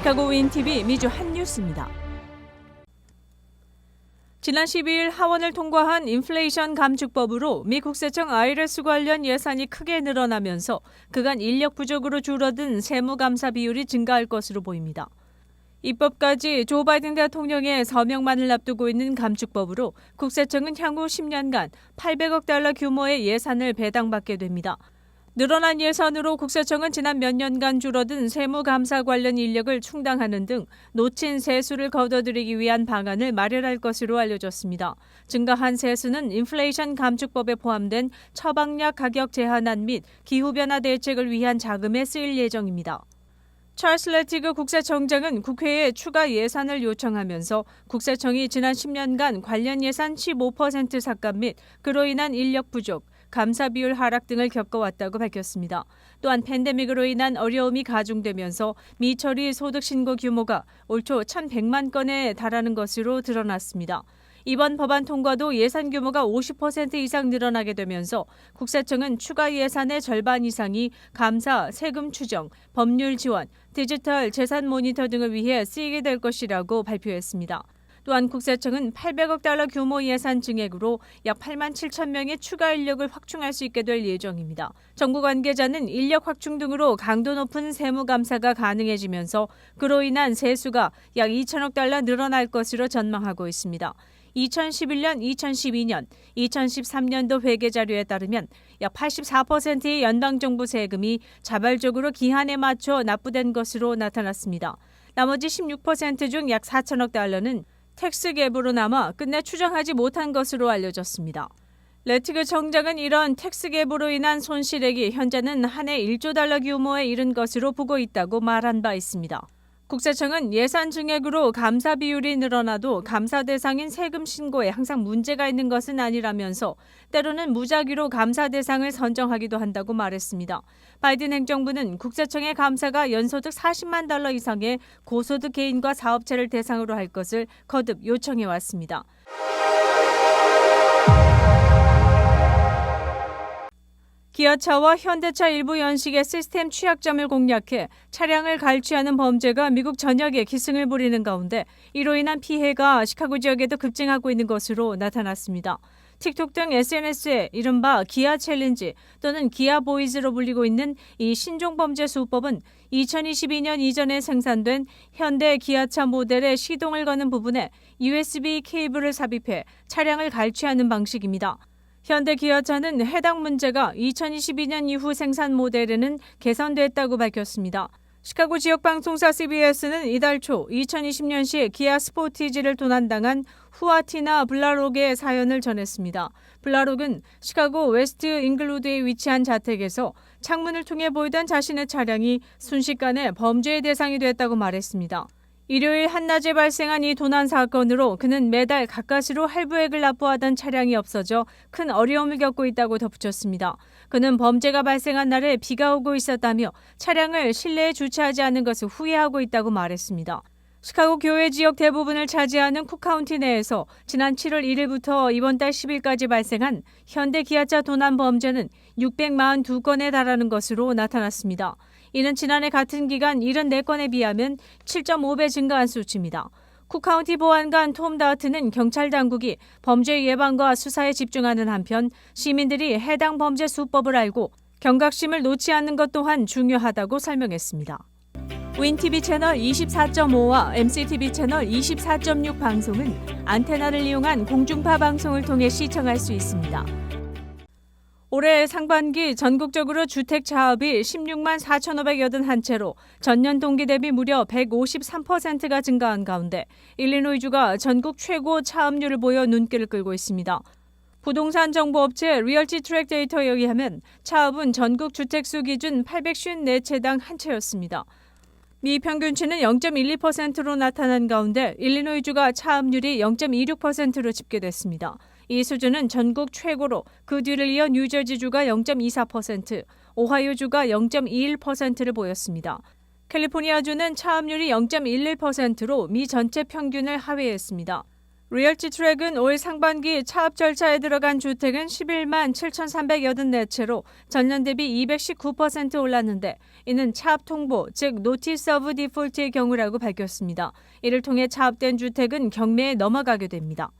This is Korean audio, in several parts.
시카고 윈TV 미주 한뉴스입니다. 지난 12일 하원을 통과한 인플레이션 감축법으로 미 국세청 IRS 관련 예산이 크게 늘어나면서 그간 인력 부족으로 줄어든 세무감사 비율이 증가할 것으로 보입니다. 입법까지 조 바이든 대통령의 서명만을 앞두고 있는 감축법으로 국세청은 향후 10년간 800억 달러 규모의 예산을 배당받게 됩니다. 늘어난 예산으로 국세청은 지난 몇 년간 줄어든 세무감사 관련 인력을 충당하는 등 놓친 세수를 거둬들이기 위한 방안을 마련할 것으로 알려졌습니다. 증가한 세수는 인플레이션 감축법에 포함된 처방약 가격 제한안 및 기후변화 대책을 위한 자금에 쓰일 예정입니다. 찰스 레티그 국세청장은 국회에 추가 예산을 요청하면서 국세청이 지난 10년간 관련 예산 15% 삭감 및 그로 인한 인력 부족, 감사 비율 하락 등을 겪어왔다고 밝혔습니다. 또한 팬데믹으로 인한 어려움이 가중되면서 미처리 소득 신고 규모가 올 초 1,100만 건에 달하는 것으로 드러났습니다. 이번 법안 통과도 예산 규모가 50% 이상 늘어나게 되면서 국세청은 추가 예산의 절반 이상이 감사, 세금 추정, 법률 지원, 디지털 재산 모니터 등을 위해 쓰이게 될 것이라고 발표했습니다. 또한 국세청은 800억 달러 규모 예산 증액으로 약 8만 7천 명의 추가 인력을 확충할 수 있게 될 예정입니다. 정부 관계자는 인력 확충 등으로 강도 높은 세무 감사가 가능해지면서 그로 인한 세수가 약 2천억 달러 늘어날 것으로 전망하고 있습니다. 2011년, 2012년, 2013년도 회계 자료에 따르면 약 84%의 연방정부 세금이 자발적으로 기한에 맞춰 납부된 것으로 나타났습니다. 나머지 16% 중 약 4천억 달러는 텍스 갭으로 남아 끝내 추정하지 못한 것으로 알려졌습니다. 레티그 청장은 이런 텍스 갭으로 인한 손실액이 현재는 한 해 1조 달러 규모에 이른 것으로 보고 있다고 말한 바 있습니다. 국세청은 예산 증액으로 감사 비율이 늘어나도 감사 대상인 세금 신고에 항상 문제가 있는 것은 아니라면서 때로는 무작위로 감사 대상을 선정하기도 한다고 말했습니다. 바이든 행정부는 국세청의 감사가 연소득 40만 달러 이상의 고소득 개인과 사업체를 대상으로 할 것을 거듭 요청해 왔습니다. 기아차와 현대차 일부 연식의 시스템 취약점을 공략해 차량을 갈취하는 범죄가 미국 전역에 기승을 부리는 가운데 이로 인한 피해가 시카고 지역에도 급증하고 있는 것으로 나타났습니다. 틱톡 등 SNS에 이른바 기아 챌린지 또는 기아 보이즈로 불리고 있는 이 신종범죄 수법은 2022년 이전에 생산된 현대 기아차 모델의 시동을 거는 부분에 USB 케이블을 삽입해 차량을 갈취하는 방식입니다. 현대 기아차는 해당 문제가 2022년 이후 생산 모델에는 개선됐다고 밝혔습니다. 시카고 지역 방송사 CBS는 이달 초 2020년시 기아 스포티지를 도난당한 후아티나 블라록의 사연을 전했습니다. 블라록은 시카고 웨스트 잉글우드에 위치한 자택에서 창문을 통해 보이던 자신의 차량이 순식간에 범죄의 대상이 됐다고 말했습니다. 일요일 한낮에 발생한 이 도난 사건으로 그는 매달 가까스로 할부액을 납부하던 차량이 없어져 큰 어려움을 겪고 있다고 덧붙였습니다. 그는 범죄가 발생한 날에 비가 오고 있었다며 차량을 실내에 주차하지 않은 것을 후회하고 있다고 말했습니다. 시카고 교외 지역 대부분을 차지하는 쿡카운티 내에서 지난 7월 1일부터 이번 달 10일까지 발생한 현대 기아차 도난 범죄는 642건에 달하는 것으로 나타났습니다. 이는 지난해 같은 기간 74건에 비하면 7.5배 증가한 수치입니다. 쿡카운티 보안관 톰 다우트는 경찰 당국이 범죄 예방과 수사에 집중하는 한편 시민들이 해당 범죄 수법을 알고 경각심을 놓지 않는 것 또한 중요하다고 설명했습니다. 윈TV 채널 24.5와 MCTV 채널 24.6 방송은 안테나를 이용한 공중파 방송을 통해 시청할 수 있습니다. 올해 상반기 전국적으로 주택 차업이 16만 4,581채로 전년 동기 대비 무려 153%가 증가한 가운데 일리노이주가 전국 최고 차업률을 보여 눈길을 끌고 있습니다. 부동산 정보업체 리얼티 트랙 데이터에 의하면 차업은 전국 주택수 기준 854채당 한 채였습니다. 미 평균치는 0.12%로 나타난 가운데 일리노이주가 차업률이 0.26%로 집계됐습니다. 이 수준은 전국 최고로 그 뒤를 이어 뉴저지주가 0.24%, 오하이오주가 0.21%를 보였습니다. 캘리포니아주는 차업률이 0.11%로 미 전체 평균을 하회했습니다. 리얼지 트랙은 올 상반기 차압 절차에 들어간 주택은 11만 7,384채로 전년 대비 219% 올랐는데 이는 차압 통보, 즉 노티스 오브 디폴트의 경우라고 밝혔습니다. 이를 통해 차압된 주택은 경매에 넘어가게 됩니다.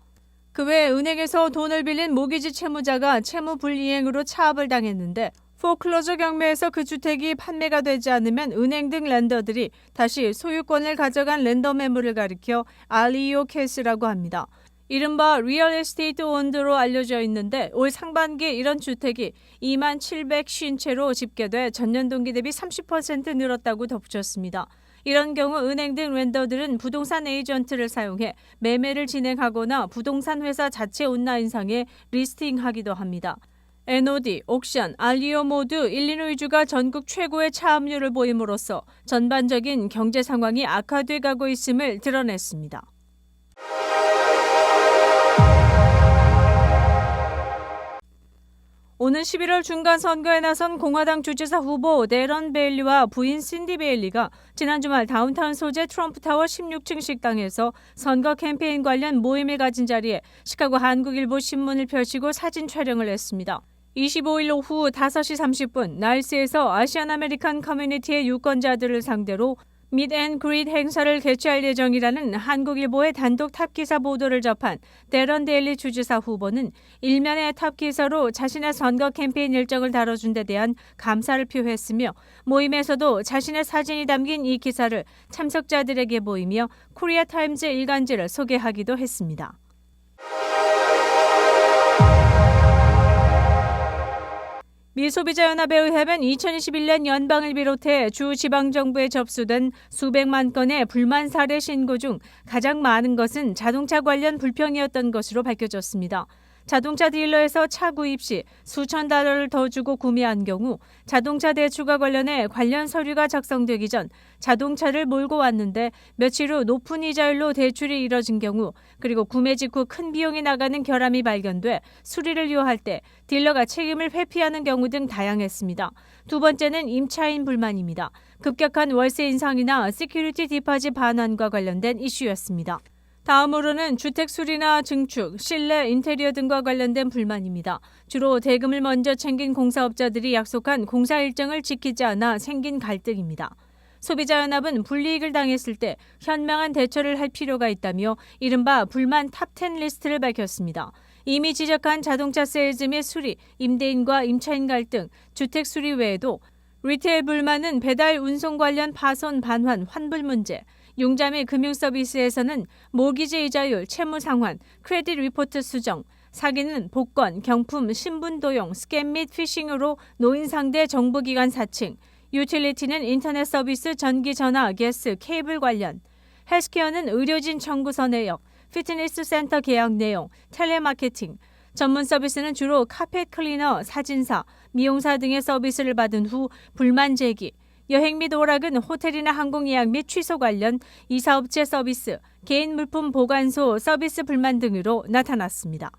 그 외 은행에서 돈을 빌린 모기지 채무자가 채무 불이행으로 차압을 당했는데 포클로저 경매에서 그 주택이 판매가 되지 않으면 은행 등 렌더들이 다시 소유권을 가져간 렌더 매물을 가리켜 알리오 케이스라고 합니다. 이른바 리얼 에스테이트 원더로 알려져 있는데 올 상반기에 이런 주택이 2만 750채로 집계돼 전년 동기 대비 30% 늘었다고 덧붙였습니다. 이런 경우 은행 등 렌더들은 부동산 에이전트를 사용해 매매를 진행하거나 부동산 회사 자체 온라인상에 리스팅하기도 합니다. NOD, 옥션, 알리오 모두 일리노이주가 전국 최고의 차압률을 보임으로써 전반적인 경제 상황이 악화돼 가고 있음을 드러냈습니다. 오는 11월 중간선거에 나선 공화당 주지사 후보 데런 베일리와 부인 신디 베일리가 지난 주말 다운타운 소재 트럼프타워 16층 식당에서 선거 캠페인 관련 모임을 가진 자리에 시카고 한국일보 신문을 펼치고 사진 촬영을 했습니다. 25일 오후 5시 30분 날스에서 아시안 아메리칸 커뮤니티의 유권자들을 상대로 미드 앤 그릿 행사를 개최할 예정이라는 한국일보의 단독 탑기사 보도를 접한 데런 데일리 주지사 후보는 일면의 탑기사로 자신의 선거 캠페인 일정을 다뤄준 데 대한 감사를 표했으며 모임에서도 자신의 사진이 담긴 이 기사를 참석자들에게 보이며 코리아타임즈 일간지를 소개하기도 했습니다. 미 소비자연합에 의하면 2021년 연방을 비롯해 주 지방정부에 접수된 수백만 건의 불만 사례 신고 중 가장 많은 것은 자동차 관련 불평이었던 것으로 밝혀졌습니다. 자동차 딜러에서 차 구입 시 수천 달러를 더 주고 구매한 경우 자동차 대출과 관련해 관련 서류가 작성되기 전 자동차를 몰고 왔는데 며칠 후 높은 이자율로 대출이 이뤄진 경우 그리고 구매 직후 큰 비용이 나가는 결함이 발견돼 수리를 요할 때 딜러가 책임을 회피하는 경우 등 다양했습니다. 두 번째는 임차인 불만입니다. 급격한 월세 인상이나 시큐리티 디파짓 반환과 관련된 이슈였습니다. 다음으로는 주택 수리나 증축, 실내 인테리어 등과 관련된 불만입니다. 주로 대금을 먼저 챙긴 공사업자들이 약속한 공사 일정을 지키지 않아 생긴 갈등입니다. 소비자연합은 불이익을 당했을 때 현명한 대처를 할 필요가 있다며 이른바 불만 탑10 리스트를 밝혔습니다. 이미 지적한 자동차 세일즈 및 수리, 임대인과 임차인 갈등, 주택 수리 외에도 리테일 불만은 배달 운송 관련 파손 반환 환불 문제, 융자 및 금융 서비스에서는 모기지 이자율, 채무 상환, 크레딧 리포트 수정, 사기는 복권, 경품, 신분 도용, 스캠 및 피싱으로 노인 상대 정부기관 사칭, 유틸리티는 인터넷 서비스, 전기, 전화, 가스, 케이블 관련, 헬스케어는 의료진 청구서 내역, 피트니스 센터 계약 내용, 텔레마케팅, 전문 서비스는 주로 카펫 클리너, 사진사, 미용사 등의 서비스를 받은 후 불만 제기, 여행 및 오락은 호텔이나 항공 예약 및 취소 관련 이사업체 서비스, 개인 물품 보관소 서비스 불만 등으로 나타났습니다.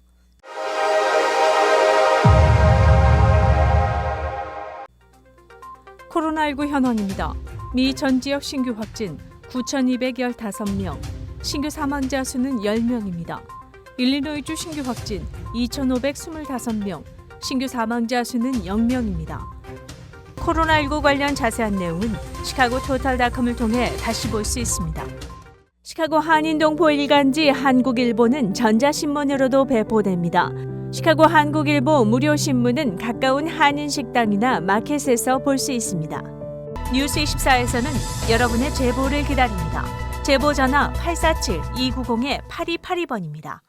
코로나19 현황입니다. 미 전 지역 신규 확진 9,215명, 신규 사망자 수는 10명입니다. 일리노이주 신규 확진 2,525명, 신규 사망자 수는 0명입니다. 코로나19 관련 자세한 내용은 시카고 토탈닷컴을 통해 다시 볼 수 있습니다. 시카고 한인동포 일간지 한국일보는 전자신문으로도 배포됩니다. 시카고 한국일보 무료 신문은 가까운 한인식당이나 마켓에서 볼 수 있습니다. 뉴스24에서는 여러분의 제보를 기다립니다. 제보 전화 847-290-8282번입니다.